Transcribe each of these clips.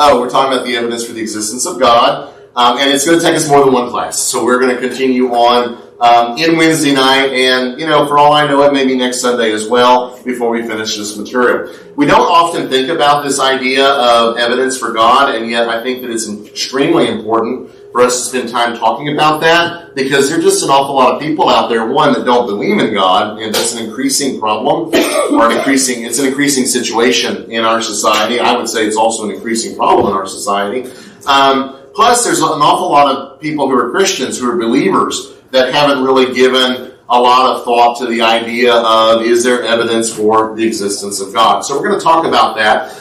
Oh, we're talking about the evidence for the existence of God. And it's going to take us more than one class. So we're going to continue on in Wednesday night. And, for all I know, it may be next Sunday as well before we finish this material. We don't often think about this idea of evidence for God. And yet I think that it's extremely important for us to spend time talking about that, because there's just an awful lot of people out there, one, that don't believe in God, and that's an increasing problem, or it's an increasing situation in our society. I would say it's also an increasing problem in our society. Plus, there's an awful lot of people who are Christians, who are believers, that haven't really given a lot of thought to the idea of, is there evidence for the existence of God? So we're going to talk about that.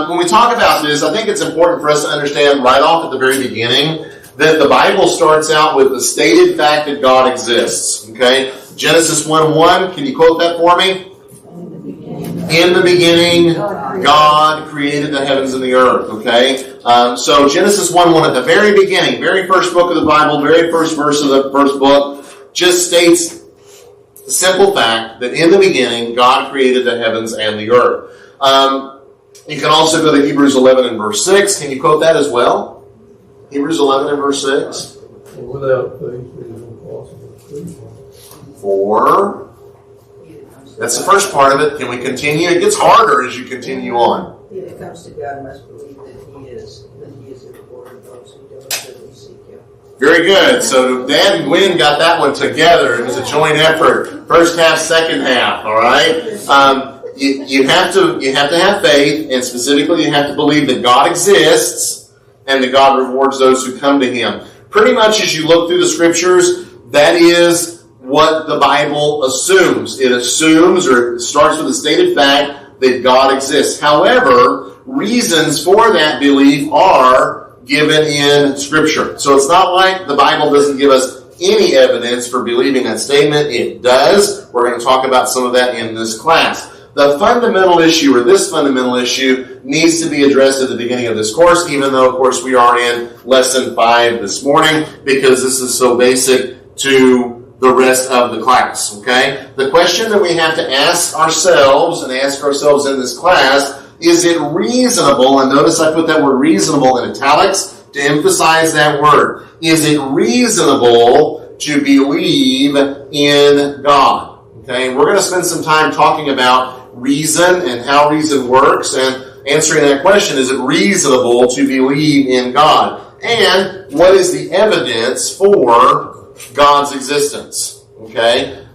When we talk about this, I think it's important for us to understand right off at the very beginning that the Bible starts out with the stated fact that God exists. Okay? Genesis 1:1, can you quote that for me? In the beginning, God created the heavens and the earth. Okay? So Genesis 1:1 at the very beginning, very first book of the Bible, very first verse of the first book, just states the simple fact that in the beginning, God created the heavens and the earth. You can also go to Hebrews 11 and verse 6. Can you quote that as well? Hebrews 11 and verse 6. Without faith it is impossible to please Him. For, that's the first part of it. Can we continue? It gets harder as you continue on. If it comes to God, must believe that He is the rewarder of those who diligently seek Him. Very good. So Dad and Gwen got that one together. It was a joint effort. First half, second half. All right. You have to have faith, and specifically you have to believe that God exists and that God rewards those who come to Him. Pretty much as you look through the Scriptures, that is what the Bible assumes. It assumes, or it starts with the stated fact that God exists. However, reasons for that belief are given in Scripture. So it's not like the Bible doesn't give us any evidence for believing that statement. It does. We're going to talk about some of that in this class. The fundamental issue, or this fundamental issue, needs to be addressed at the beginning of this course, even though, of course, we are in Lesson 5 this morning, because this is so basic to the rest of the class, okay? The question that we have to ask ourselves, and ask ourselves in this class, is it reasonable, and notice I put that word reasonable in italics to emphasize that word, is it reasonable to believe in God? Okay, we're going to spend some time talking about reason and how reason works, and answering that question, is it reasonable to believe in God? And what is the evidence for God's existence? Okay,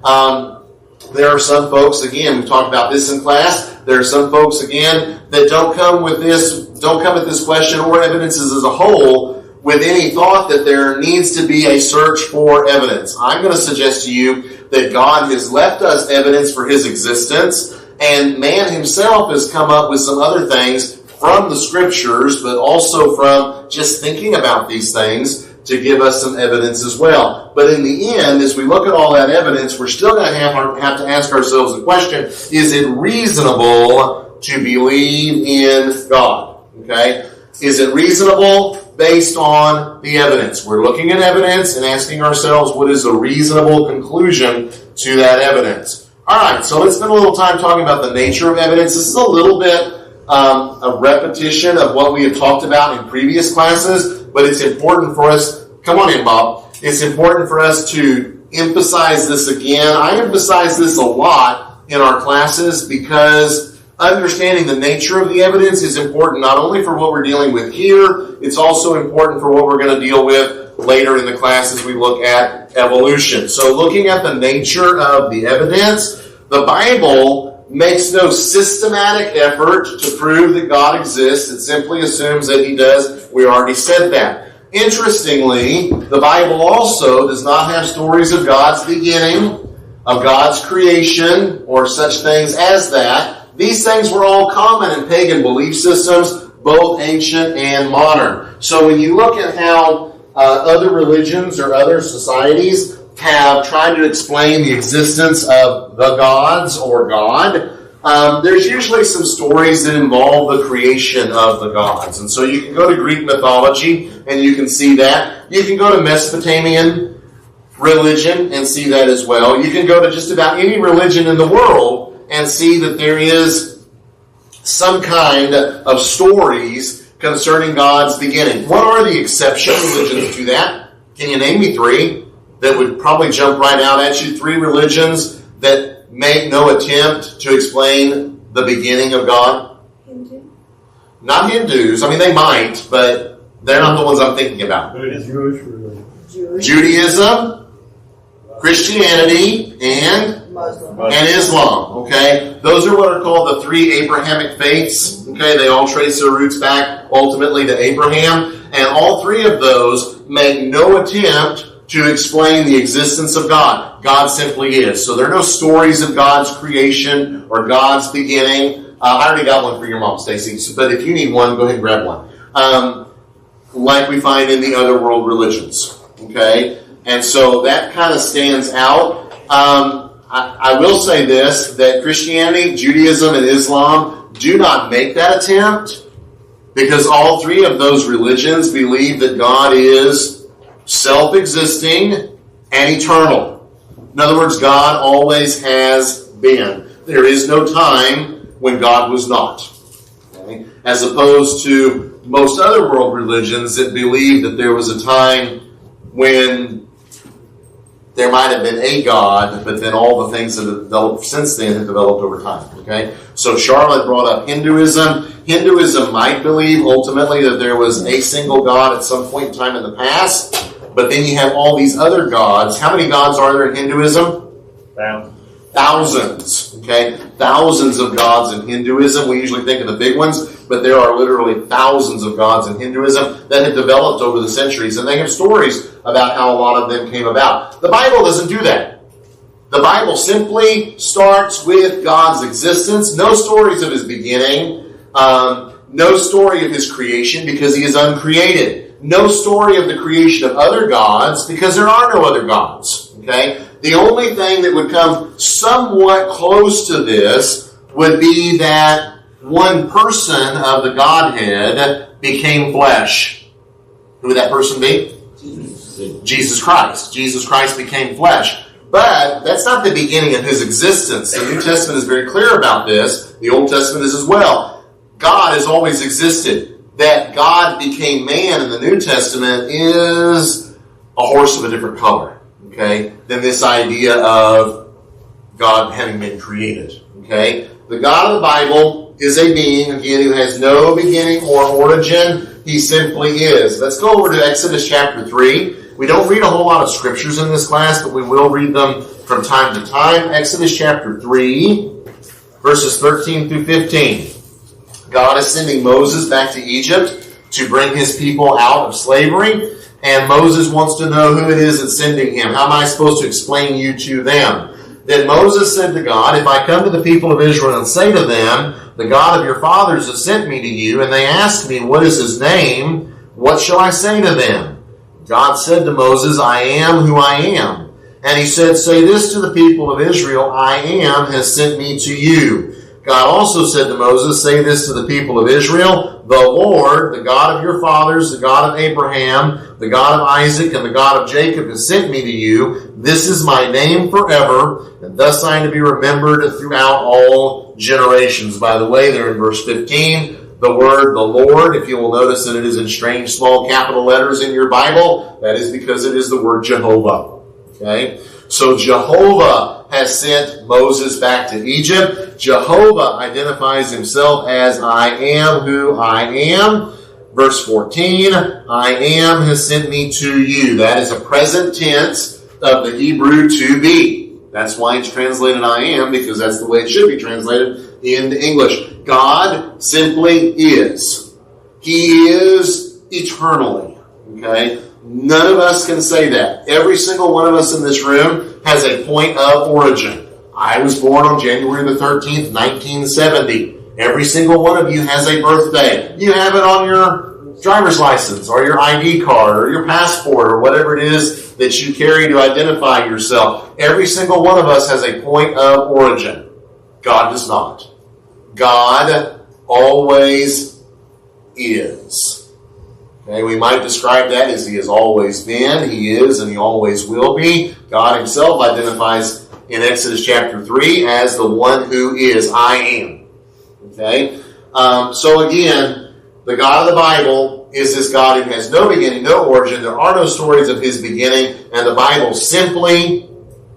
there are some folks, again, we've talked about this in class, there are some folks, again, that don't come at this question or evidences as a whole with any thought that there needs to be a search for evidence. I'm going to suggest to you that God has left us evidence for His existence, and man himself has come up with some other things from the Scriptures, but also from just thinking about these things to give us some evidence as well. But in the end, as we look at all that evidence, we're still going to have to ask ourselves the question, is it reasonable to believe in God? Okay? Is it reasonable based on the evidence? We're looking at evidence and asking ourselves, what is a reasonable conclusion to that evidence? All right, so let's spend a little time talking about the nature of evidence. This is a little bit a repetition of what we have talked about in previous classes, but it's important for us, come on in, Bob, it's important for us to emphasize this again. I emphasize this a lot in our classes because understanding the nature of the evidence is important not only for what we're dealing with here, it's also important for what we're going to deal with later in the class as we look at evolution. So looking at the nature of the evidence, the Bible makes no systematic effort to prove that God exists. It simply assumes that He does. We already said that. Interestingly, the Bible also does not have stories of God's beginning, of God's creation, or such things as that. These things were all common in pagan belief systems, both ancient and modern. So when you look at how other religions or other societies have tried to explain the existence of the gods or God, there's usually some stories that involve the creation of the gods. And so you can go to Greek mythology and you can see that. You can go to Mesopotamian religion and see that as well. You can go to just about any religion in the world and see that there is some kind of stories concerning God's beginning. What are the exception religions to that? Can you name me three that would probably jump right out at you? Three religions that make no attempt to explain the beginning of God? Hindu. Not Hindus. I mean, they might, but they're not the ones I'm thinking about. Jewish religion. Judaism, Christianity, and Muslim. Islam. Okay, those are what are called the three Abrahamic faiths. Okay, they all trace their roots back ultimately to Abraham, and all three of those make no attempt to explain the existence of God. God simply is. So there are no stories of God's creation or God's beginning. I already got one for your mom, Stacy. But if you need one, go ahead and grab one. Like we find in the other world religions. Okay, and so that kind of stands out. I will say this, that Christianity, Judaism, and Islam do not make that attempt, because all three of those religions believe that God is self-existing and eternal. In other words, God always has been. There is no time when God was not. Okay? As opposed to most other world religions that believe that there was a time when there might have been a God, but then all the things that have developed since then have developed over time. Okay? So Charlotte brought up Hinduism. Hinduism might believe ultimately that there was a single God at some point in time in the past, but then you have all these other gods. How many gods are there in Hinduism? Thousands. Okay? Thousands of gods in Hinduism. We usually think of the big ones, but there are literally thousands of gods in Hinduism that have developed over the centuries, and they have stories about how a lot of them came about. The Bible doesn't do that. The Bible simply starts with God's existence. No stories of His beginning. No story of His creation, because He is uncreated. No story of the creation of other gods, because there are no other gods. Okay? The only thing that would come somewhat close to this would be that one person of the Godhead became flesh. Who would that person be? Jesus Christ. Jesus Christ became flesh. But that's not the beginning of His existence. The New Testament is very clear about this. The Old Testament is as well. God has always existed. That God became man in the New Testament is a horse of a different color, okay, than this idea of God having been created. Okay? The God of the Bible is a being, again, who has no beginning or origin. He simply is. Let's go over to Exodus chapter 3. We don't read a whole lot of scriptures in this class, but we will read them from time to time. Exodus chapter 3, verses 13 through 15. God is sending Moses back to Egypt to bring his people out of slavery, and Moses wants to know who it is that's sending him. How am I supposed to explain you to them? Then Moses said to God, if I come to the people of Israel and say to them, the God of your fathers has sent me to you, and they ask me, what is his name? What shall I say to them? God said to Moses, I am who I am. And he said, say this to the people of Israel, I am has sent me to you. God also said to Moses, say this to the people of Israel, the Lord, the God of your fathers, the God of Abraham, the God of Isaac, and the God of Jacob has sent me to you. This is my name forever, and thus I am to be remembered throughout all generations. By the way, there in verse 15, the word the Lord, if you will notice that it is in strange small capital letters in your Bible, that is because it is the word Jehovah. Okay? So Jehovah has sent Moses back to Egypt. Jehovah identifies himself as I am who I am. Verse 14, I am has sent me to you. That is a present tense of the Hebrew to be. That's why it's translated I am, because that's the way it should be translated into English. God simply is. He is eternally. Okay? None of us can say that. Every single one of us in this room has a point of origin. I was born on January the 13th, 1970. Every single one of you has a birthday. You have it on your driver's license or your ID card or your passport or whatever it is that you carry to identify yourself. Every single one of us has a point of origin. God does not. God always is. Okay, we might describe that as he has always been, he is, and he always will be. God himself identifies in Exodus chapter 3 as the one who is, I am. Okay? So again, the God of the Bible is this God who has no beginning, no origin. There are no stories of his beginning, and the Bible simply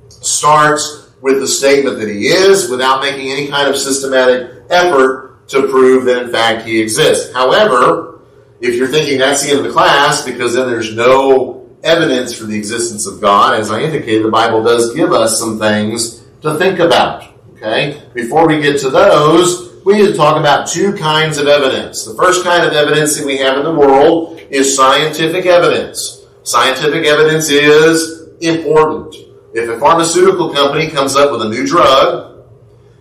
starts with the statement that he is without making any kind of systematic effort to prove that in fact he exists. However, if you're thinking that's the end of the class because then there's no evidence for the existence of God, as I indicated, the Bible does give us some things to think about. Okay? Before we get to those, we need to talk about two kinds of evidence. The first kind of evidence that we have in the world is scientific evidence. Scientific evidence is important. If a pharmaceutical company comes up with a new drug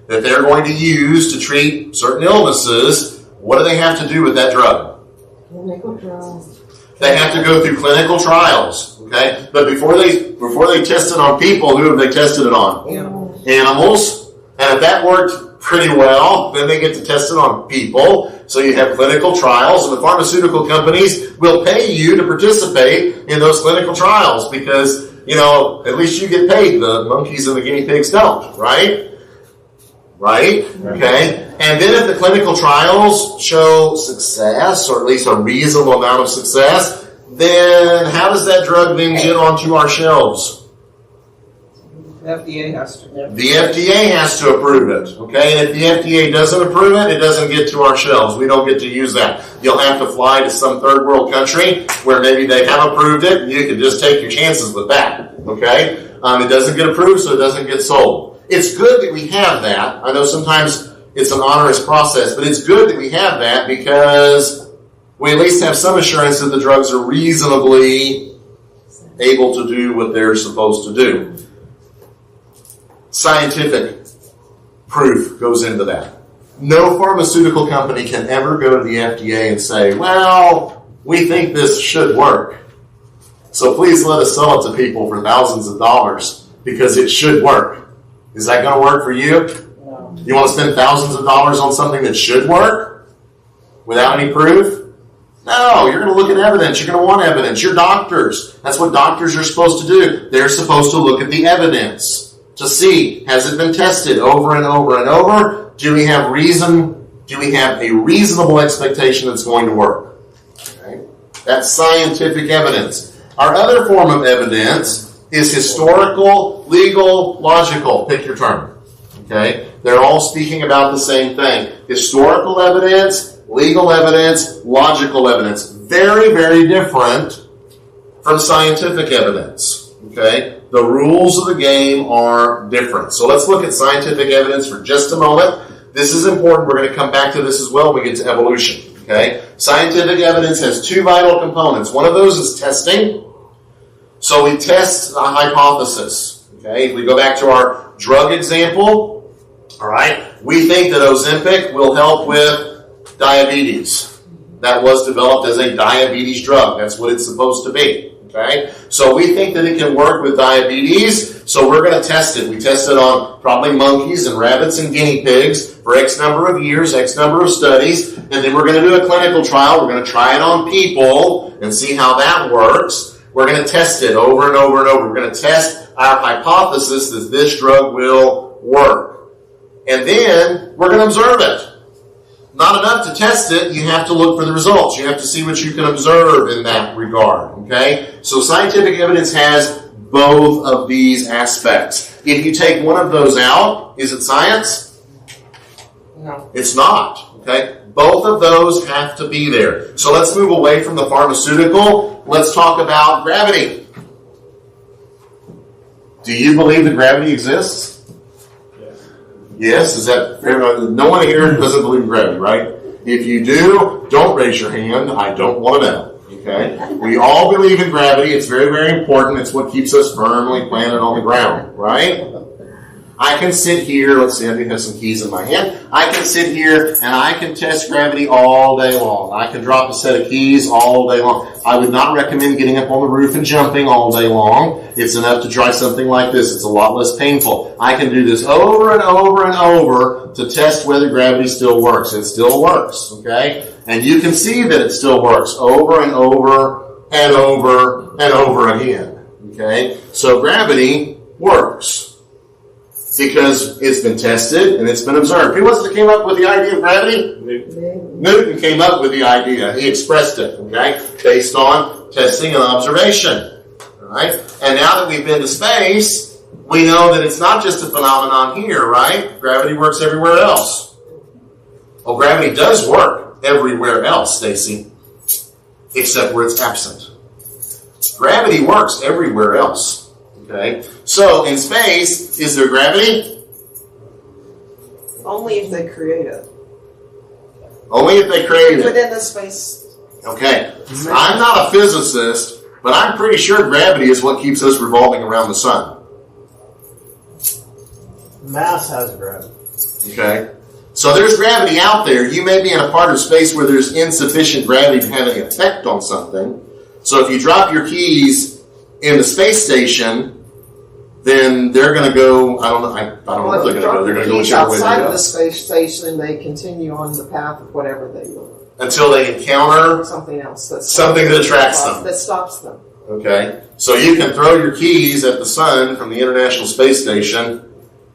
that they're going to use to treat certain illnesses, what do they have to do with that drug? Clinical trials. They have to go through clinical trials. Okay? But before they test it on people, who have they tested it on? Animals. And if that worked pretty well, then they get to test it on people. So you have clinical trials, and the pharmaceutical companies will pay you to participate in those clinical trials because, at least you get paid. The monkeys and the guinea pigs don't, right? Right? Okay. And then if the clinical trials show success, or at least a reasonable amount of success, then how does that drug then get onto our shelves? The FDA has to. The FDA has to approve it, okay? And if the FDA doesn't approve it, it doesn't get to our shelves. We don't get to use that. You'll have to fly to some third world country where maybe they have approved it, and you can just take your chances with that, okay? It doesn't get approved, so it doesn't get sold. It's good that we have that. I know sometimes it's an onerous process, but it's good that we have that because we at least have some assurance that the drugs are reasonably able to do what they're supposed to do. Scientific proof goes into that. No pharmaceutical company can ever go to the FDA and say, well, we think this should work, so please let us sell it to people for thousands of dollars because it should work. Is that going to work for you? No. You want to spend thousands of dollars on something that should work without any proof? No, you're going to look at evidence. You're going to want evidence. You're doctors. That's what doctors are supposed to do. They're supposed to look at the evidence to see, has it been tested over and over and over? Do we have a reasonable expectation it's going to work? Okay? That's scientific evidence. Our other form of evidence is historical, legal, logical. Pick your term. Okay? They're all speaking about the same thing. Historical evidence, legal evidence, logical evidence. Very, very different from scientific evidence. Okay? The rules of the game are different. So let's look at scientific evidence for just a moment. This is important. We're going to come back to this as well when we get to evolution. Okay? Scientific evidence has two vital components. One of those is testing. So we test a hypothesis. Okay? If we go back to our drug example, all right, we think that Ozempic will help with diabetes. That was developed as a diabetes drug. That's what it's supposed to be. Okay? So we think that it can work with diabetes, so we're going to test it. We test it on probably monkeys and rabbits and guinea pigs for X number of years, X number of studies, and then we're going to do a clinical trial. We're going to try it on people and see how that works. We're going to test it over and over and over. We're going to test our hypothesis that this drug will work. And then we're going to observe it. Not enough to test it, you have to look for the results. You have to see what you can observe in that regard. Okay? So scientific evidence has both of these aspects. If you take one of those out, is it science? No. It's not. Okay? Both of those have to be there. So let's move away from the pharmaceutical. Let's talk about gravity. Do you believe that gravity exists? Yes, is that fair? No one here doesn't believe in gravity, right? If you do, don't raise your hand. I don't want to know. Okay? We all believe in gravity. It's very, very important. It's what keeps us firmly planted on the ground, right? I can sit here. Let's see, I do have some keys in my hand. I can sit here and I can test gravity all day long. I can drop a set of keys all day long. I would not recommend getting up on the roof and jumping all day long. It's enough to try something like this. It's a lot less painful. I can do this over and over and over to test whether gravity still works. It still works, okay? And you can see that it still works over and over and over and over again, okay? So gravity works. Because it's been tested and it's been observed. Who was it that came up with the idea of gravity? Newton came up with the idea. He expressed it, okay, based on testing and observation. All right? And now that we've been to space, we know that it's not just a phenomenon here, right? Gravity works everywhere else. Well, gravity does work everywhere else, Stacy, except where it's absent. Gravity works everywhere else. Okay? So, in space, is there gravity? Only if they create it. Only if they create it. Within the space. Okay. I'm not a physicist, but I'm pretty sure gravity is what keeps us revolving around the sun. Mass has gravity. Okay? So there's gravity out there. You may be in a part of space where there's insufficient gravity to have any effect on something. So if you drop your keys in the space station, then they're going to go, I don't know where they're going to go. They're going to go whichever way they outside of go. the space station, they continue on the path of whatever they will. Until they encounter Something else. something that attracts them. That stops them. Okay? So you can throw your keys at the sun from the International Space Station.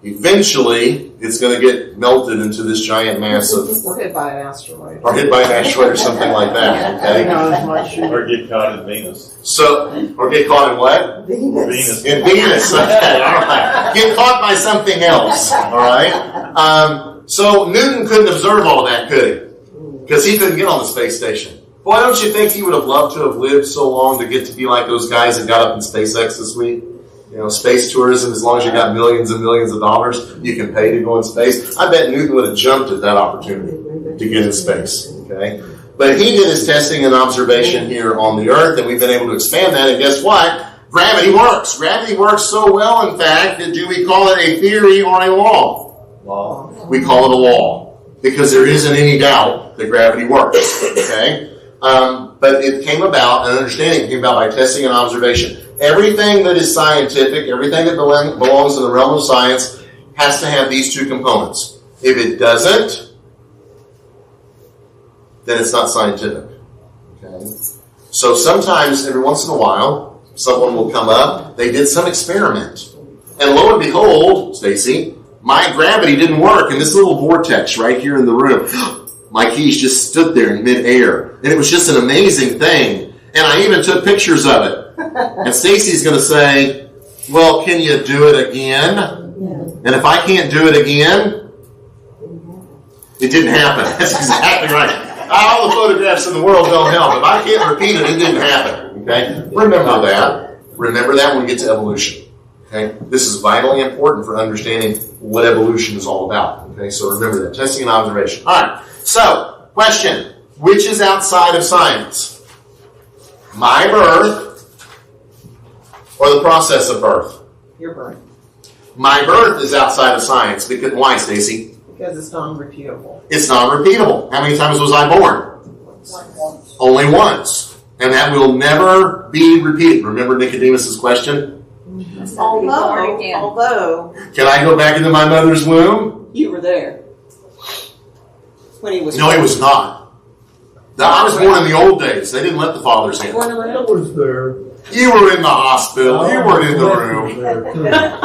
Eventually, it's going to get melted into this giant mass of, Or hit by an asteroid. or hit by an asteroid or something like that. Okay? Or get caught in Venus. So, or get caught in what? Venus. In Venus. Okay, all right. Get caught by something else. All right. So Newton couldn't observe all that, could he? Because he couldn't get on the space station. Boy, don't you think he would have loved to have lived so long to get to be like those guys that got up in SpaceX this week? You know, space tourism, as long as you got millions and millions of dollars, you can pay to go in space. I bet Newton would have jumped at that opportunity to get in space. Okay? But he did his testing and observation here on the Earth, and we've been able to expand that, and guess what? Gravity works. Gravity works so well, in fact, that do we call it a theory or a law? Law. We call it a law. Because there isn't any doubt that gravity works. Okay? But it came about, an understanding came about by testing and observation. Everything that is scientific, everything that belongs in the realm of science, has to have these two components. If it doesn't, then it's not scientific. Okay? So sometimes, every once in a while, someone will come up, they did some experiment. And lo and behold, Stacy, my gravity didn't work in this little vortex right here in the room. My keys just stood there in midair. And it was just an amazing thing. And I even took pictures of it. And Stacy's going to say, well, can you do it again? And if I can't do it again, it didn't happen. That's exactly right. All the photographs in the world don't help. If I can't repeat it, it didn't happen. Okay? Remember that. Remember that when we get to evolution. Okay? This is vitally important for understanding what evolution is all about. Okay? So remember that. Testing and observation. All right. So, question. Which is outside of science? My birth or the process of birth? Your birth. My birth is outside of science. Because why, Stacy? Because it's non-repeatable. It's non-repeatable. How many times was I born? Once. Only once. And that will never be repeated. Remember Nicodemus' question? Although Can I go back into my mother's womb? you were there when he was. No, he was not. I was born in the old days. They didn't let the fathers in. I was there. You were in the hospital. You weren't in the room.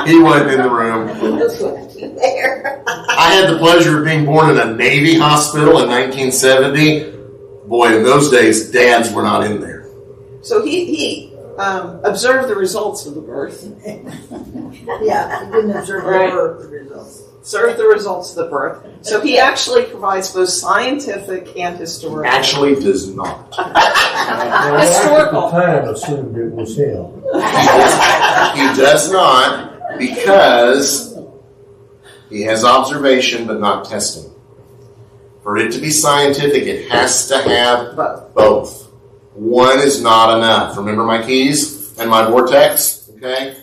He wasn't in the room. I had the pleasure of being born in a Navy hospital in 1970. Boy, in those days, dads were not in there. So he observed the results of the birth. Yeah, he didn't observe Right. the results. Observed the results of the birth. So he actually provides both scientific and historical. Actually does not. Historical. At the time, assumed it was him. He does not because he has observation but not testing. For it to be scientific, it has to have both. One is not enough. Remember my keys and my vortex? Okay?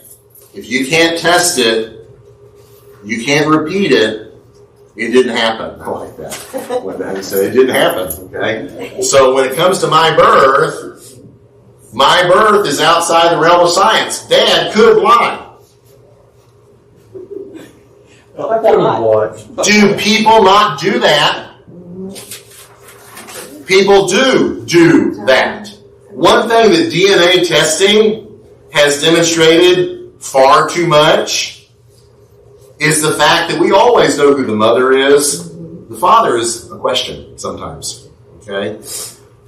If you can't test it, you can't repeat it, it didn't happen. I like that. When I say it didn't happen. Okay? So when it comes to my birth is outside the realm of science. Dad could lie. I could have watched. Do people not do that? People do that. One thing that DNA testing has demonstrated far too much is the fact that we always know who the mother is. The father is a question sometimes. Okay?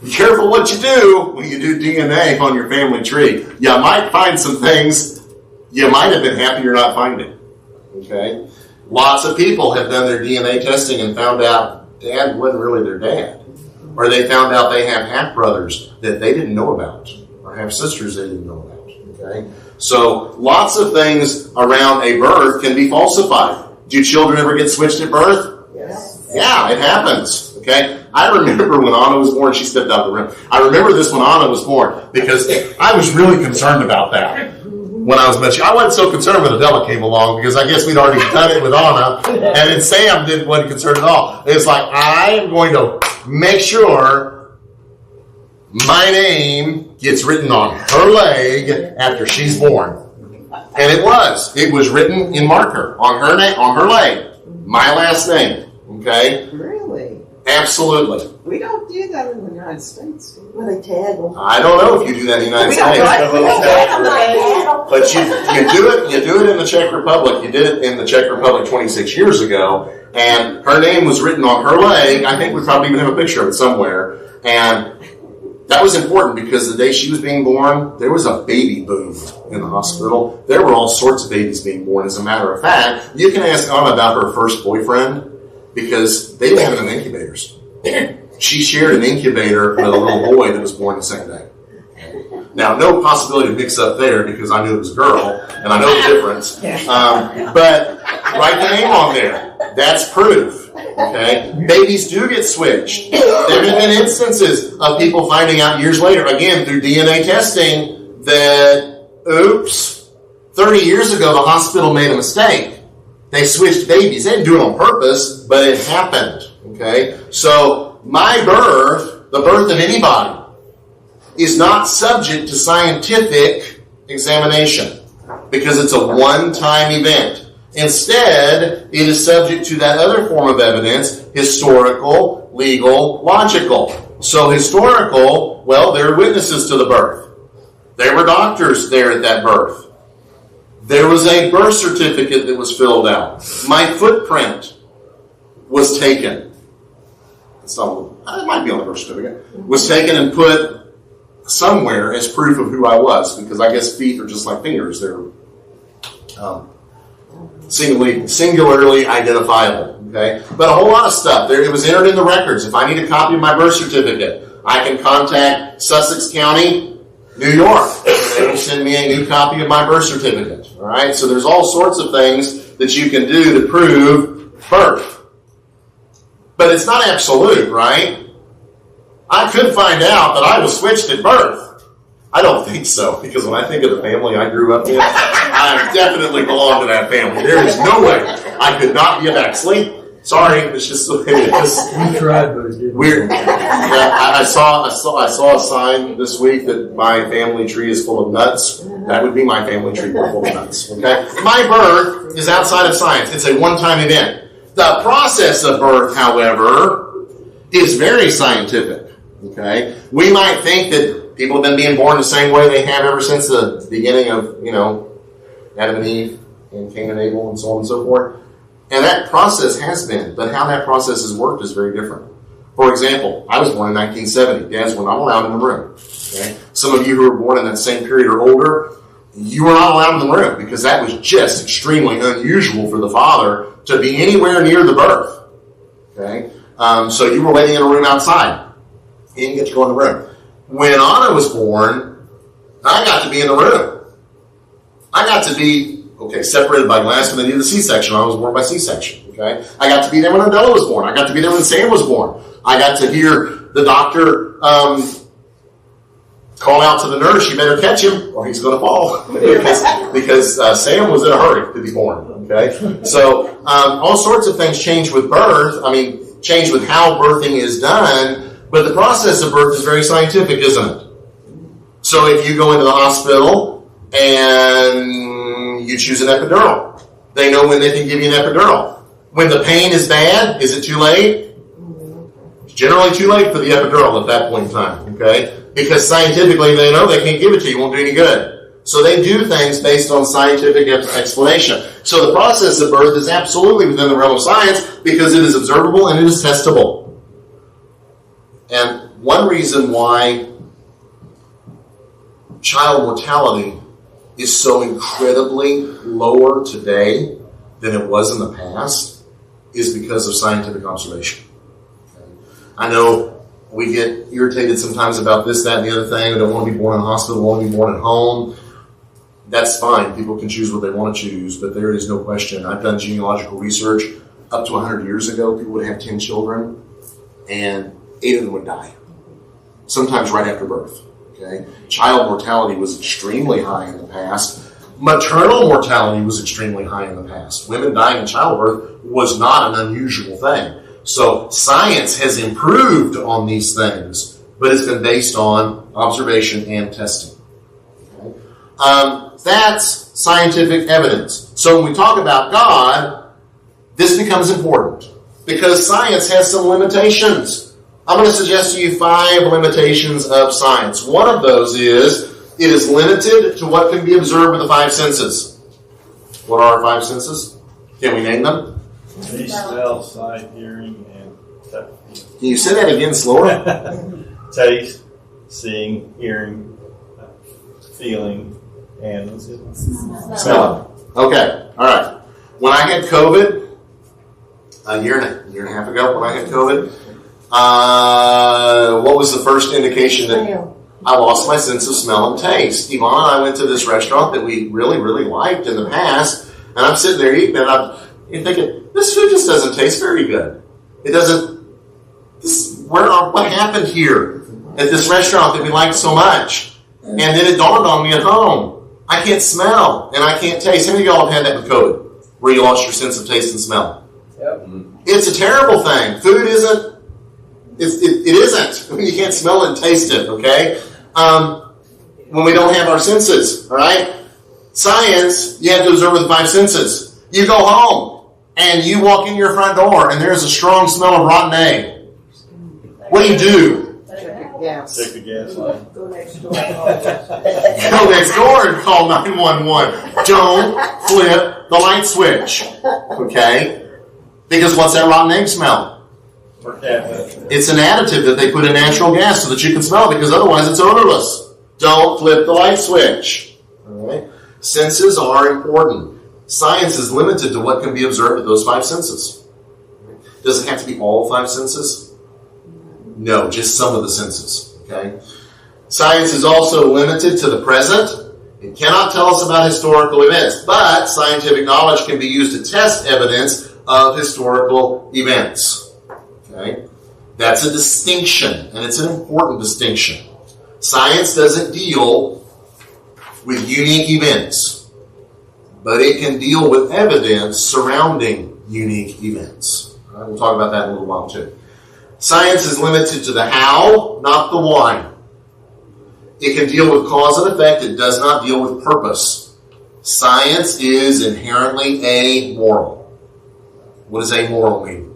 Be careful what you do when you do DNA on your family tree. You might find some things you might have been happy you're not finding. Okay? Lots of people have done their DNA testing and found out dad wasn't really their dad. Or they found out they have half-brothers that they didn't know about. Or half-sisters they didn't know about. Okay? So lots of things around a birth can be falsified. Do children ever get switched at birth? Yes. Yeah, it happens. Okay? I remember when Anna was born, she stepped out of the room. I remember this when Anna was born because I was really concerned about that. When I was much, I wasn't so concerned when Adela came along because I guess we'd already done it with Anna, and then Sam wasn't concerned at all. It's like, I am going to make sure my name gets written on her leg after she's born. And it was written in marker on her leg. My last name. Okay? Really? Absolutely. We don't do that in the United States, do we? Well, they tag them. I don't know if you do that in the United We don't States. write- we don't write on the baby. But you do it in the Czech Republic. You did it in the Czech Republic 26 years ago, and her name was written on her leg. I think we probably even have a picture of it somewhere. And that was important because the day she was being born, there was a baby boom in the hospital. There were all sorts of babies being born. As a matter of fact, you can ask Anna about her first boyfriend because they lived in incubators. She shared an incubator with a little boy that was born the same day. Now, no possibility to mix up there because I knew it was a girl, and I know the difference. But write the name on there. That's proof. Okay? Babies do get switched. There have been instances of people finding out years later, again, through DNA testing, that, 30 years ago, the hospital made a mistake. They switched babies. They didn't do it on purpose, but it happened. Okay? So, my birth, the birth of anybody, is not subject to scientific examination because it's a one-time event. Instead, it is subject to that other form of evidence, historical, legal, logical. So historical, well, there are witnesses to the birth. There were doctors there at that birth. There was a birth certificate that was filled out. My footprint was taken. It might be on the birth certificate. Was taken and put somewhere as proof of who I was, because I guess feet are just like fingers. They're singularly identifiable. Okay? But a whole lot of stuff. It was entered in the records. If I need a copy of my birth certificate, I can contact Sussex County, New York, and they will send me a new copy of my birth certificate. All right? So there's all sorts of things that you can do to prove birth. But it's not absolute, right? I could find out that I was switched at birth. I don't think so, because when I think of the family I grew up in, I definitely belong to that family. There is no way I could not be a Baxley. Sorry, it's just the way it is. We tried, but it didn't. Weird. Yeah, I saw a sign this week that my family tree is full of nuts. That would be my family tree full of nuts. Okay, my birth is outside of science. It's a one-time event. The process of birth, however, is very scientific. Okay, we might think that people have been being born the same way they have ever since the beginning of, Adam and Eve and Cain and Abel and so on and so forth. And that process has been, but how that process has worked is very different. For example, I was born in 1970. Dads were not allowed in the room. Okay? Some of you who were born in that same period or older, you were not allowed in the room because that was just extremely unusual for the father to be anywhere near the birth. Okay, so you were waiting in a room outside. You didn't get to go in the room. When Anna was born, I got to be in the room. I got to be, separated by glass when they did the C-section. I was born by C-section. Okay, I got to be there when Adela was born. I got to be there when Sam was born. I got to hear the doctor call out to the nurse, "You better catch him, or he's going to fall," because Sam was in a hurry to be born. Okay, so all sorts of things change with birth. Change with how birthing is done. But the process of birth is very scientific, isn't it? So if you go into the hospital and you choose an epidural, they know when they can give you an epidural. When the pain is bad, is it too late? It's generally too late for the epidural at that point in time, okay? Because scientifically they know they can't give it to you, it won't do any good. So they do things based on scientific explanation. So the process of birth is absolutely within the realm of science because it is observable and it is testable. And one reason why child mortality is so incredibly lower today than it was in the past is because of scientific observation. Okay? I know we get irritated sometimes about this, that, and the other thing. We don't want to be born in a hospital, we want to be born at home. That's fine. People can choose what they want to choose, but there is no question. I've done genealogical research. Up to 100 years ago, people would have 10 children, and 8 of them would die, sometimes right after birth. Okay? Child mortality was extremely high in the past. Maternal mortality was extremely high in the past. Women dying in childbirth was not an unusual thing. So science has improved on these things, but it's been based on observation and testing. Okay? That's scientific evidence. So when we talk about God, this becomes important because science has some limitations. I'm going to suggest to you 5 limitations of science. One of those is it is limited to what can be observed with the 5 senses. What are our 5 senses? Can we name them? Taste, smell, sight, hearing, and touch. Can you say that again slower? Taste, seeing, hearing, feeling, and what's it? Smelling. Okay, all right. When I had COVID, a year and a half ago, when I had COVID, what was the first indication that I lost my sense of smell and taste? Yvonne and I went to this restaurant that we really, really liked in the past, and I'm sitting there eating, and I'm thinking, this food just doesn't taste very good. It doesn't. What happened here at this restaurant that we liked so much? And then it dawned on me at home. I can't smell and I can't taste. How many of y'all have had that with COVID, where you lost your sense of taste and smell? Yep. It's a terrible thing. Food isn't. It isn't. I mean, you can't smell it and taste it. Okay. When we don't have our senses, all right. Science, you have to observe with the 5 senses. You go home and you walk in your front door and there's a strong smell of rotten egg. What do? Yes. Check the gas line. Go next door. Go next door and call 911. Don't flip the light switch. Okay? Because what's that rotten egg smell? Or caffeine. It's an additive that they put in natural gas so that you can smell it because otherwise it's odorless. Don't flip the light switch. Alright? Senses are important. Science is limited to what can be observed with those 5 senses. Does it have to be all 5 senses? No, just some of the senses. Okay? Science is also limited to the present. It cannot tell us about historical events, but scientific knowledge can be used to test evidence of historical events. Okay? That's a distinction, and it's an important distinction. Science doesn't deal with unique events, but it can deal with evidence surrounding unique events. All right, we'll talk about that in a little while too. Science is limited to the how, not the why. It can deal with cause and effect. It does not deal with purpose. Science is inherently amoral. What does amoral mean?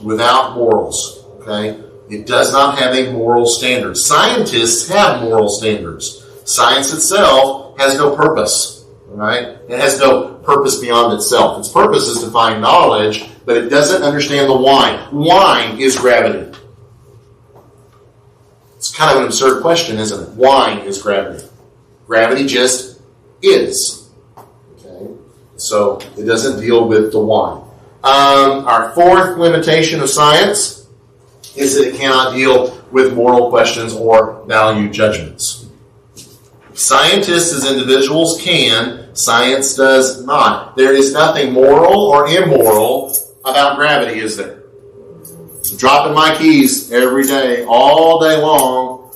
Without morals. Okay? It does not have a moral standard. Scientists have moral standards. Science itself has no purpose. Right? It has no purpose beyond itself. Its purpose is to find knowledge, but it doesn't understand the why. Why is gravity? It's kind of an absurd question, isn't it? Why is gravity? Gravity just is. Okay? So it doesn't deal with the why. Our 4th limitation of science is that it cannot deal with moral questions or value judgments. Scientists as individuals can, science does not. There is nothing moral or immoral about gravity, is there? I'm dropping my keys every day, all day long.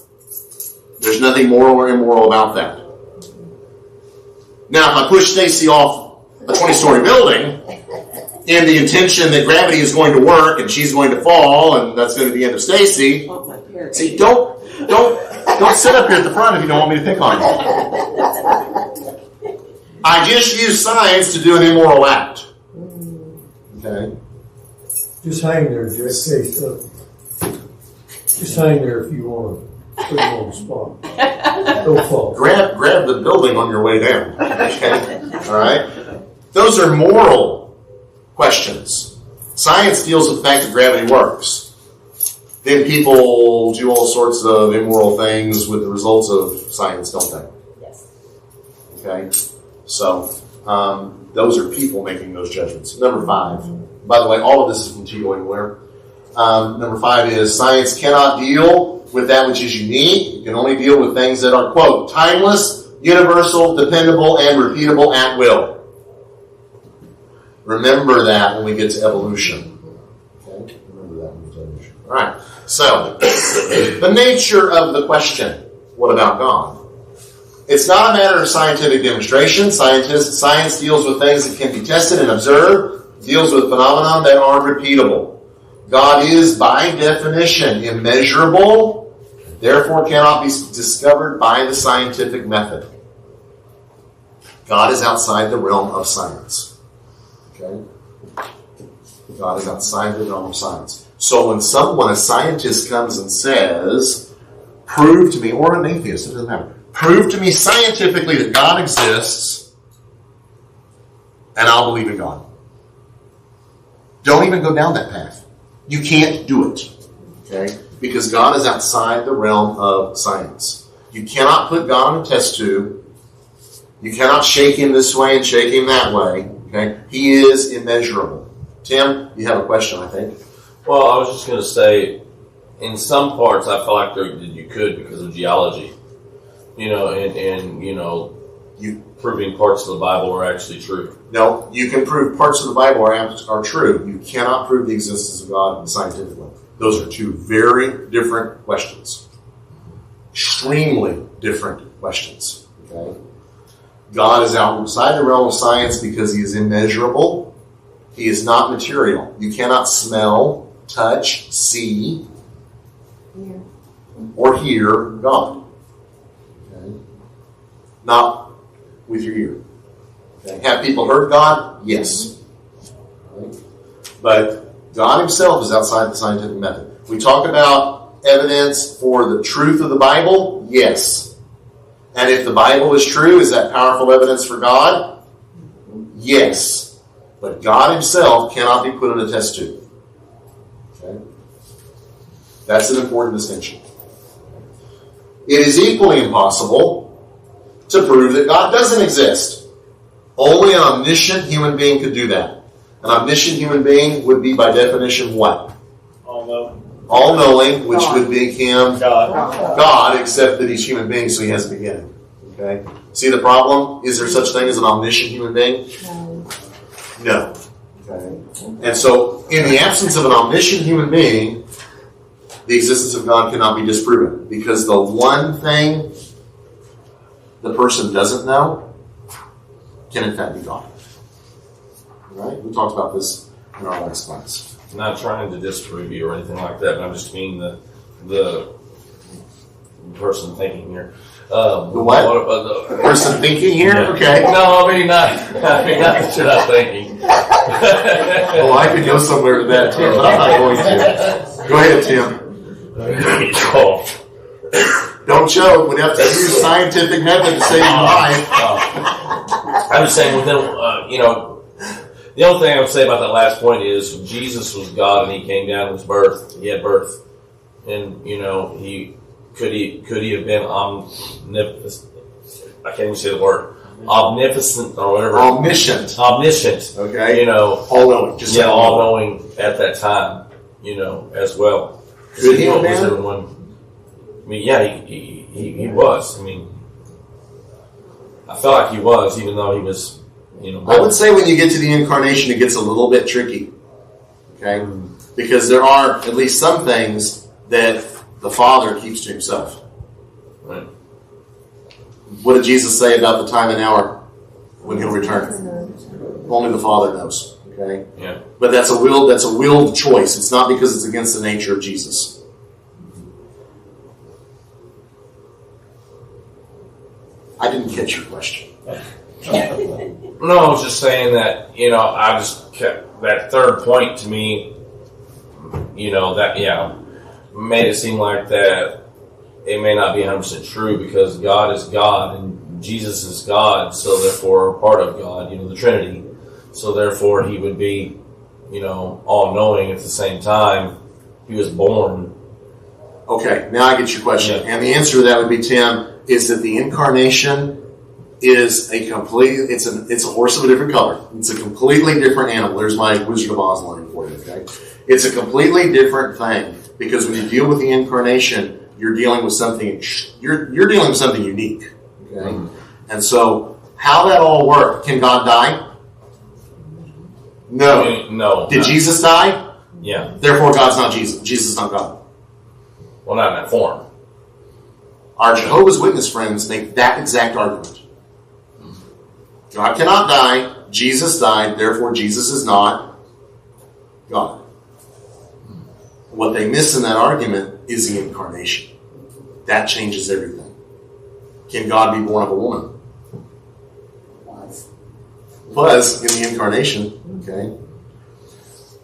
There's nothing moral or immoral about that. Now, if I push Stacy off a 20-story building in the intention that gravity is going to work and she's going to fall and that's going to be the end of Stacy, see, don't sit up here at the front if you don't want me to pick on you. I just use science to do an immoral act. Okay? Just hang there, Jeff. Hey, so, just hang there if you want. Put him on the spot. Go fall. Grab the building on your way down. Okay? All right? Those are moral questions. Science deals with the fact that gravity works. Then people do all sorts of immoral things with the results of science, don't they? Yes. Okay? So, those are people making those judgments. Number 5. By the way, all of this is from T. Owen Ware. Number 5 is science cannot deal with that which is unique. It can only deal with things that are, quote, timeless, universal, dependable, and repeatable at will. Remember that when we get to evolution. Okay? Remember that when we get to evolution. All right. So, the nature of the question, what about God? It's not a matter of scientific demonstration. Science deals with things that can be tested and observed, deals with phenomena that are repeatable. God is, by definition, immeasurable, therefore cannot be discovered by the scientific method. God is outside the realm of science. Okay? God is outside the realm of science. So when a scientist comes and says, prove to me, or an atheist, it doesn't matter, prove to me scientifically that God exists, and I'll believe in God. Don't even go down that path. You can't do it. Okay? Because God is outside the realm of science. You cannot put God on a test tube. You cannot shake him this way and shake him that way. Okay? He is immeasurable. Tim, you have a question, I think. Well, I was just going to say, in some parts, I feel like you could because of geology. And you proving parts of the Bible are actually true. No, you can prove parts of the Bible are true. You cannot prove the existence of God in the scientific way. Those are two very different questions. Extremely different questions. Okay? God is outside the realm of science because he is immeasurable. He is not material. You cannot smell, touch, see, or hear God. Okay? Not with your ear. Okay? Have people heard God? Yes. Okay? But God himself is outside the scientific method. We talk about evidence for the truth of the Bible? Yes. And if the Bible is true, is that powerful evidence for God? Yes. But God himself cannot be put in a test tube. Okay? That's an important distinction. It is equally impossible to prove that God doesn't exist. Only an omniscient human being could do that. An omniscient human being would be, by definition, what? All-knowing, which would make him God, except that he's human being, so he has a beginning. Okay? See the problem? Is there such thing as an omniscient human being? No. Okay? And so, in the absence of an omniscient human being, the existence of God cannot be disproven. Because the one thing the person doesn't know can in fact be God. Right? We talked about this in our last class. I'm not trying to disprove you or anything like that, but I'm just meaning the person thinking here. The what? What about the person thinking here? Yeah. Okay. No, I mean not that you're not thinking. Well, I could go somewhere with that too, but I'm not going to. Go ahead, Tim. Don't choke. We have to use scientific method to save your life. I'm just saying, the only thing I would say about that last point is Jesus was God and he came down with birth. He had birth. And, he could have been omnipotent. I can't even say the word. Omnipotent or whatever. Omniscient. Okay. All-knowing. Just all-knowing at that time, as well. Could he have was been? everyone. I mean, yeah, he was. I mean, I felt like he was, even though he was, I would say when you get to the incarnation, it gets a little bit tricky. Okay? Because there are at least some things that the Father keeps to himself. Right. What did Jesus say about the time and hour when he'll return? Only the Father knows. Okay? Yeah. But that's a willed choice. It's not because it's against the nature of Jesus. I didn't catch your question. No, I was just saying that, I just kept that third point to me, made it seem like that it may not be 100% true because God is God and Jesus is God, so therefore part of God, the Trinity. So therefore he would be, all-knowing at the same time. He was born. Okay, now I get your question. Yeah. And the answer to that would be, Tim, is that the incarnation is it's a horse of a different color. It's a completely different animal. There's my Wizard of Oz line for you, okay? It's a completely different thing because when you deal with the incarnation, you're dealing with something unique, okay? And so how that all worked, can God die? No. No. Did Jesus die? Yeah. Therefore, God's not Jesus. Jesus is not God. Well, not in that form. Our Jehovah's Witness friends make that exact argument. God cannot die. Jesus died. Therefore, Jesus is not God. What they miss in that argument is the incarnation. That changes everything. Can God be born of a woman? Was in the incarnation. Okay.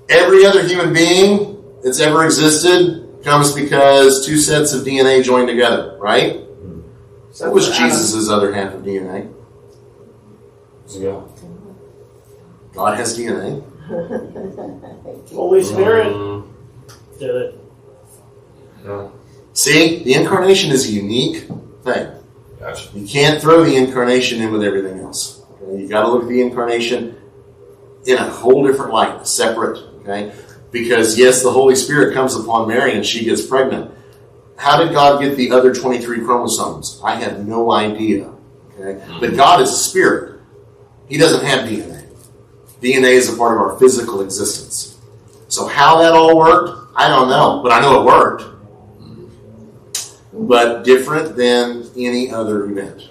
Every other human being that's ever existed comes because two sets of DNA joined together, right? So What was for Adam- Jesus' other half of DNA? Yeah. God has DNA. Holy Spirit Mm, did it. no. See, the incarnation is a unique thing. Gotcha. You can't throw the incarnation in with everything else. Okay? You got to look at the incarnation in a whole different light, separate. Okay, because yes, the Holy Spirit comes upon Mary and she gets pregnant. How did God get the other 23 chromosomes? I have no idea. Okay, but God is a spirit. He doesn't have DNA. DNA is a part of our physical existence. So how that all worked, I don't know, but I know it worked. But different than any other event.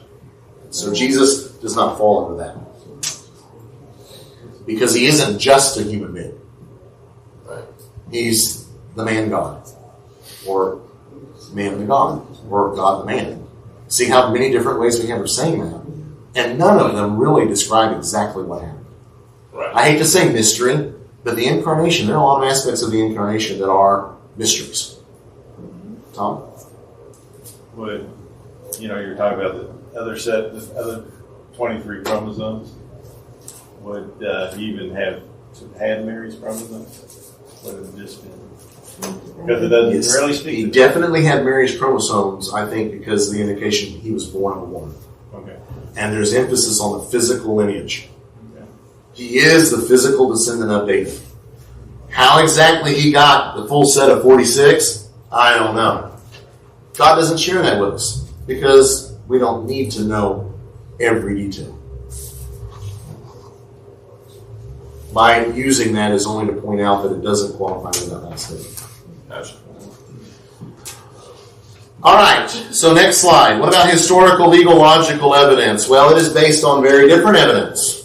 So Jesus does not fall into that. Because he isn't just a human being. Right. He's the man God. Or man the God. Or God the man. See how many different ways we have of saying that. And none of them really describe exactly what happened. Right. I hate to say mystery, but the incarnation, there are a lot of aspects of the incarnation that are mysteries. Tom? Would, you're talking about the other 23 chromosomes. Would he even have had Mary's chromosomes? Would it have just been? Because it doesn't Yes, really speak he to definitely had Mary's chromosomes, I think, because of the indication he was born of a woman. Okay. And there's emphasis on the physical lineage. Okay. He is the physical descendant of David. How exactly he got the full set of 46, I don't know. God doesn't share that with us because we don't need to know every detail. My using that is only to point out that it doesn't qualify for that last statement. Gotcha. All right, so next slide. What about historical, legal, logical evidence? Well, it is based on very different evidence.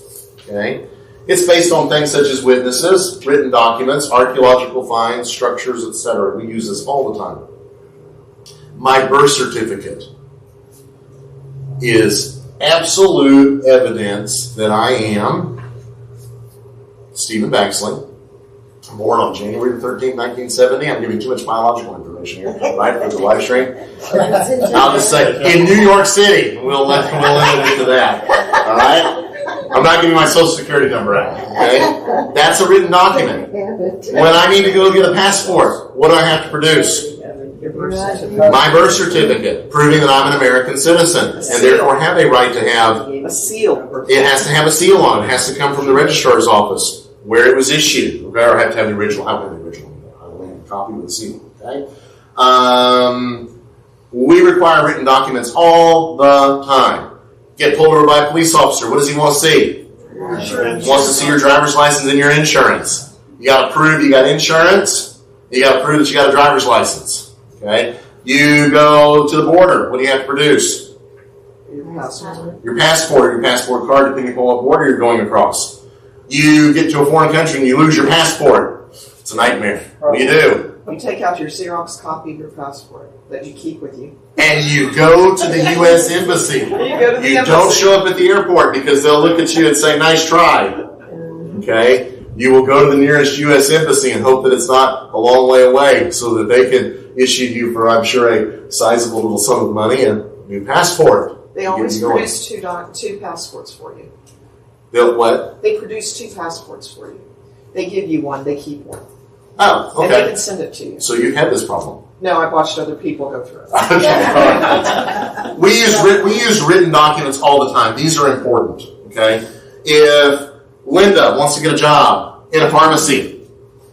Okay, it's based on things such as witnesses, written documents, archaeological finds, structures, etc. We use this all the time. My birth certificate is absolute evidence that I am Stephen Baxley, born on January the 13th, 1970. I'm giving too much biological information here, right, for the live stream. I'll just say, in New York City. We'll limit it to that. All right? I'm not giving my social security number out. Okay? That's a written document. When I need to go get a passport, what do I have to produce? Your birth certificate. My birth certificate, proving that I'm an American citizen, and therefore have a right to have. A seal. It has to have a seal on it. It has to come from the registrar's office where it was issued. Okay? Or I have to have the original. I don't have the original. I only have a copy with a seal. Okay? We require written documents all the time. Get pulled over by a police officer. What does he want to see? He wants to see your driver's license and your insurance. You got to prove you got insurance. You got to prove that you got a driver's license. Okay? You go to the border. What do you have to produce? Your passport. Your passport card, depending upon what border you're going across. You get to a foreign country and you lose your passport. It's a nightmare. What do you do? You take out your Xerox copy of your passport that you keep with you. And you go to the U.S. Embassy. You go to the You embassy. don't show up at the airport because they'll look at you and say, nice try. Okay? You will go to the nearest U.S. Embassy and hope that it's not a long way away so that they can, issued you for, I'm sure, a sizable little sum of money and a new passport. They always Get you going. produce two passports for you. They'll what? They produce two passports for you. They give you one, they keep one. Oh, And they okay. can send it to you. So you had this problem. No, I've watched other people go through it. Okay, all right. We use written documents all the time. These are important. Okay. If Linda wants to get a job in a pharmacy,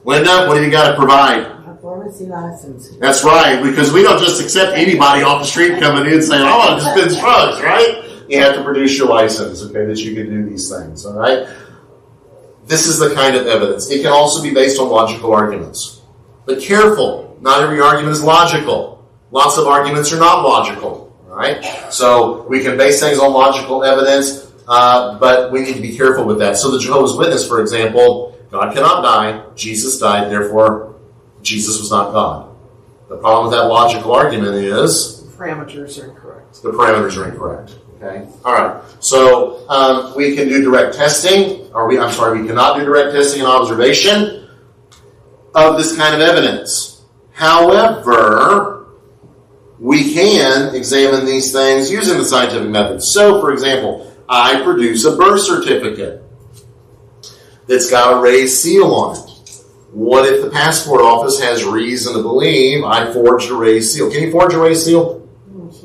Linda, what do you got to provide? A pharmacy license. That's right, because we don't just accept anybody off the street coming in saying, "I want to dispense drugs," right? You have to produce your license, okay, that you can do these things. All right. This is the kind of evidence. It can also be based on logical arguments, but careful. Not every argument is logical. Lots of arguments are not logical. All right. So we can base things on logical evidence, but we need to be careful with that. So the Jehovah's Witness, for example, God cannot die. Jesus died, therefore Jesus was not God. The problem with that logical argument is The parameters are incorrect. the parameters are incorrect. Okay. All right. So we can do direct testing, we cannot do direct testing and observation of this kind of evidence. However, we can examine these things using the scientific method. So, for example, I produce a birth certificate that's got a raised seal on it. What if the passport office has reason to believe I forged a raised seal? Can you forge a raised seal?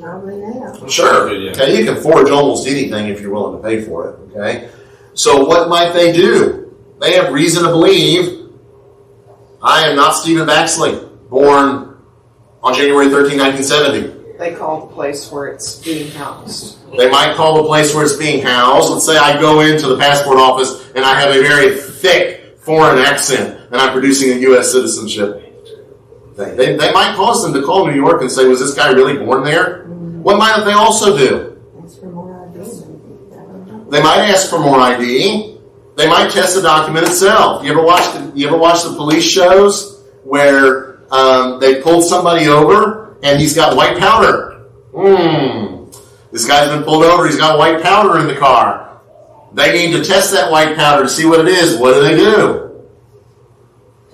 Probably now. Sure. Yeah. Okay, you can forge almost anything if you're willing to pay for it. Okay. So what might they do? They have reason to believe I am not Stephen Baxley, born on January 13, 1970. They call the place where it's being housed. They might call the place where it's being housed. Let's say I go into the passport office and I have a very thick foreign accent and I'm producing a U.S. citizenship thing. They might cause them to call New York and say, was this guy really born there? What might they also do? That's for more ideas. They might ask for more ID. They might test the document itself. You ever watch the police shows where they pulled somebody over and he's got white powder? This guy's been pulled over. He's got white powder in the car. They need to test that white powder to see what it is. What do?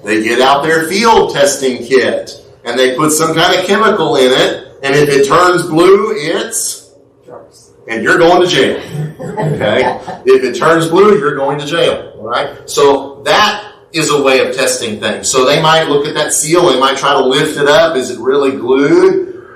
They get out their field testing kit and they put some kind of chemical in it. And if it turns blue, it's Drugs. and you're going to jail. Okay? If it turns blue, you're going to jail. All right? So that is a way of testing things. So they might look at that seal, they might try to lift it up. Is it really glued?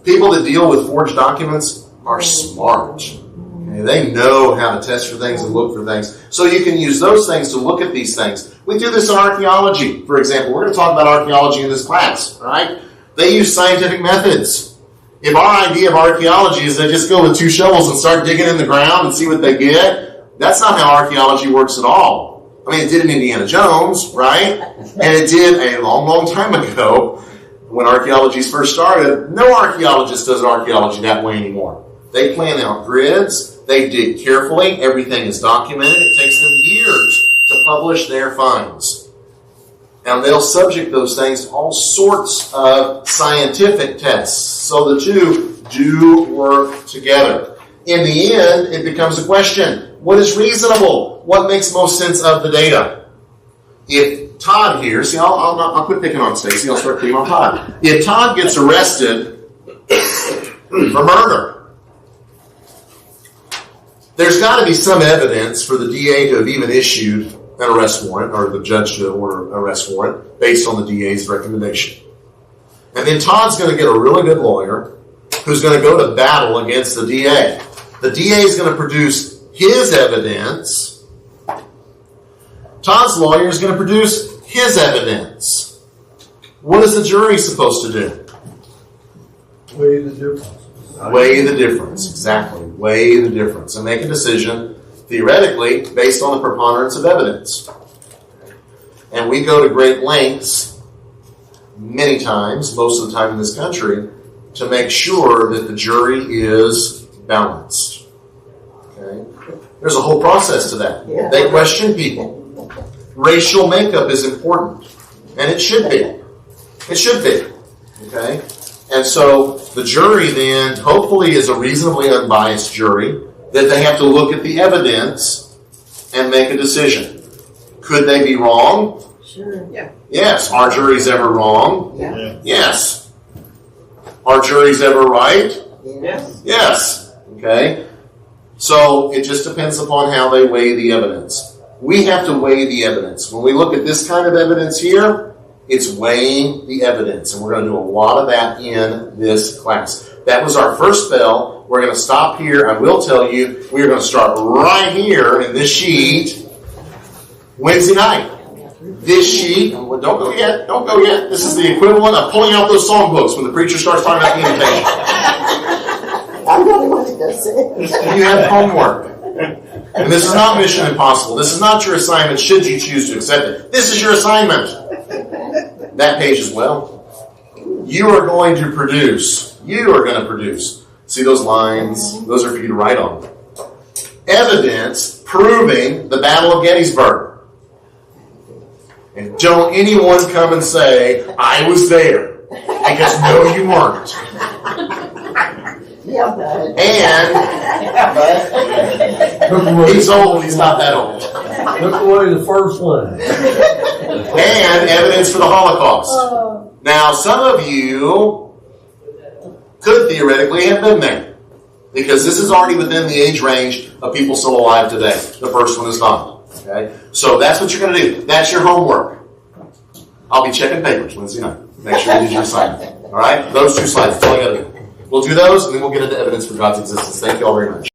People that deal with forged documents are smart. Okay? They know how to test for things and look for things. So you can use those things to look at these things. We do this in archaeology, for example. We're going to talk about archaeology in this class, right? They use scientific methods. If our idea of archaeology is they just go with two shovels and start digging in the ground and see what they get, that's not how archaeology works at all. I mean, it did in Indiana Jones, right? And it did a long, long time ago when archaeology first started. No archaeologist does archaeology that way anymore. They plan out grids. They dig carefully. Everything is documented. It takes them years to publish their finds. And they'll subject those things to all sorts of scientific tests. So the two do work together. In the end, it becomes a question. What is reasonable? What makes most sense of the data? If Todd here, see, I'll quit picking on Stacy, I'll start picking on Todd. If Todd gets arrested for murder, there's got to be some evidence for the DA to have even issued an arrest warrant, or the judge to order an arrest warrant, based on the DA's recommendation. And then Todd's going to get a really good lawyer who's going to go to battle against the DA. The DA is going to produce his evidence. Todd's lawyer is going to produce his evidence. What is the jury supposed to do? Weigh the difference. Weigh the difference, exactly. Weigh the difference and make a decision, theoretically, based on the preponderance of evidence. And we go to great lengths, many times, most of the time in this country, to make sure that the jury is balanced. Okay? There's a whole process to that. Yeah. They question people. Racial makeup is important, and it should be. It should be. Okay? And so the jury then hopefully is a reasonably unbiased jury that they have to look at the evidence and make a decision. Could they be wrong? Sure. Yes. Are juries ever wrong? Yeah. Yes. Are juries ever right? Yes. Yes. Okay. So it just depends upon how they weigh the evidence. We have to weigh the evidence. When we look at this kind of evidence here, it's weighing the evidence. And we're going to do a lot of that in this class. That was our first spell. We're going to stop here. I will tell you, we are going to start right here in this sheet Wednesday night. This sheet, don't go yet, don't go yet. This is the equivalent of pulling out those songbooks when the preacher starts talking about the invitation. I'm the only one that does it. You have homework. And this is not Mission Impossible. This is not your assignment should you choose to accept it. This is your assignment. That page as well. You are going to produce. You are going to produce. See those lines? Those are for you to write on. Evidence proving the Battle of Gettysburg. And don't anyone come and say, I was there. Because no, you weren't. Yeah, bud. And he's old, he's not that old. Took away the first one. And evidence for the Holocaust. Now, some of you could theoretically have been there. Because this is already within the age range of people still alive today. The first one is not. Okay? So that's what you're going to do. That's your homework. I'll be checking papers Wednesday night. Make sure you did your assignment. All right? Those two slides. That's all you got to do. We'll do those, and then we'll get into evidence for God's existence. Thank you all very much.